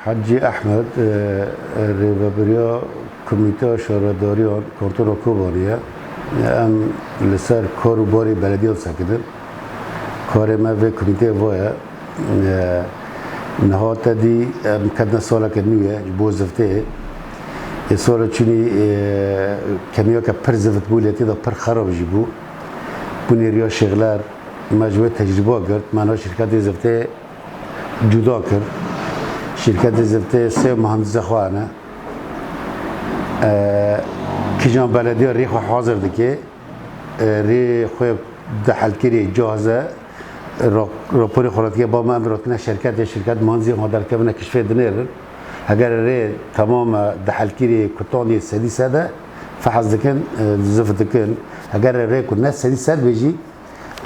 حجی احمد ریوبریا کمیته شورداریان کنترل کوبانیه ام لسر کارو باری بلدیات سکدن کار ما و کمیته وایه نهات دی کدن ساله که نیه بوزفته یه سال چونی کمیا که پر زفت بولیتی دا پر خراب جیبو بونی ریا شغلر مجموعه تجربه کرد منها شرکت زفته جدا کرد شرکت زفته سه مهندس خوانه کجان بلدی ری خو حاضر دکه ری خو دحل کری جاهزه راپوری خوراتیه با من امراتنا شرکت مهندسی مادر که بنا کشفه دنیر اگر ری تمام دحل کری کتانی سدی سده فحص دکن زفت دکن اگر ری کنه سدی سد بجی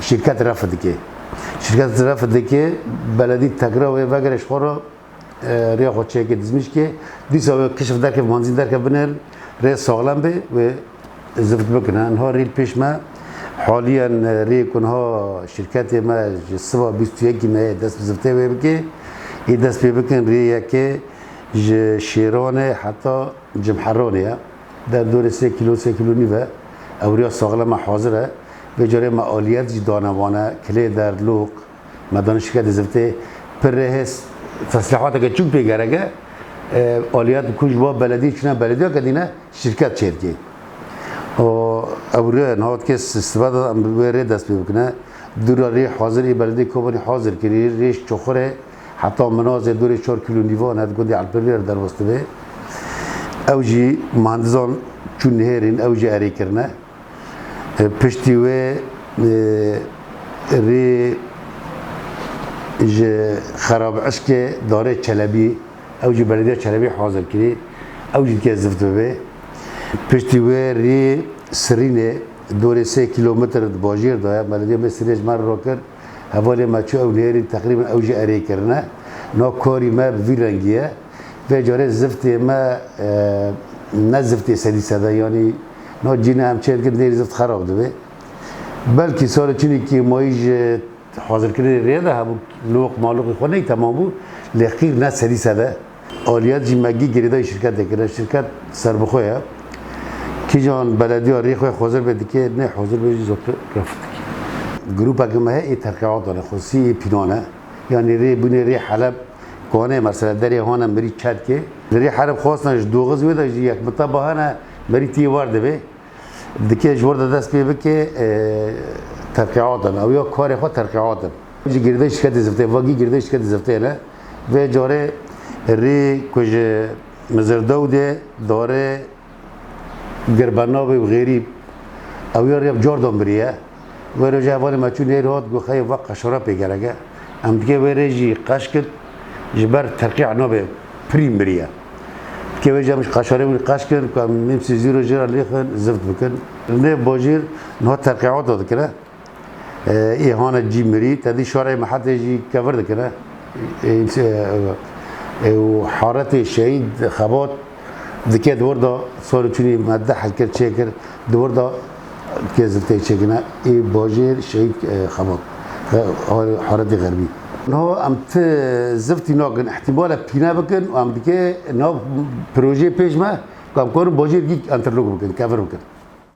شرکت رفت دکه بلدی تکرار و وگرش خورا ریا خود چه که دزمیش که دیسا کشف درک مهندسی درک بنر ری ساغلم به و زفت بکنه انها ریل پیش ما حاليا ريكون ها شركات ما سوا 21 ما دست بزفته بكي يدست بكن ريا كي شيرانه حتى جمحرانه در دور 3 كيلو نيفا او ريا ساغلم حاضره بجاره ما آلیت دانوانه کلی در لوق مدان شرکت زفته پرهس تصلیحات که چوب پیگرگه آلیت کج با بلدی چونه بلدی ها کدینه شرکت چرکی اوره نهاد که استفاده ام بره دست بکنه دور ری حاضری بلدی کوبانی حاضر کردی ریش چخوره حتی منازع دور 4 کیلو نیوان هد گندی الپریر در وسط به اوجی مهندسان چون نهرین اوجی اری کرنه پشتی و ری خراب عشق داره چلبی اوجی بلدی چلبی حاضر کردی اوجی که زفت به پشتی و ری سرینه دور 3 کیلومتر باجیر داره بلدی به سریج مر رو کرد حوالی ما چو او نیری تقریبا اوجی اری کرنه نا کاری ما بی رنگیه و جاره زفتی ما نه زفتی سدی سده یعنی نا جینه هم چند که نیری زفت خراب دوه بلکه سال چونی که مایج حاضر کرده ریاده هم لوق مالوقی خونه تمام بود لقیر نه سدی سده آلیات جی مگی گریده شرکت دکره شرکت سر بخواه کی جان بلدی ها ریخواه حاضر بده که نه حاضر بده زفت رفت گروپ اگه ماه ای ترکیات داره خصوصی پینانه یعنی ری بونه ری حلب کانه مثلا دری هانم بری چد که ری حلب خواست نش دوغز ویده یک مطابه هانه بری تی وارده به دکه جورده دست بیه که ترکیات داره او یا کار خود ترکیات داره جی گرده شکت زفته واقعی گرده شکت زفته نه و جاره ری کج مزردو ده داره گربنابه و غیری او یا ریب جاردان بریه و رجع اول ما چون هات گو خیلی وقت قشره پیگرگه ام دیگه و رجی قشکت جبر ترقیع نابه پریم بریه که وجه مش قشره ولی قشکن که نمسی زیرو جرا لیخن زفت بکن نه باجیر نه ترقیعات داد کنه ایهان جی مری تدی شارع محط جی کور دکنه و حارت شهید خبات دیگه دور دا سال چونی ماده حل کرد چه کرد دور دا که زلته چه کنه ای باجیر شهید خبات حارت غربی نه ام ت زفتی ناگن احتمال پینا بکن و ام دیگه نه پروژه پیش ما کام کار باجیر گی انترلوک بکن کافر بکن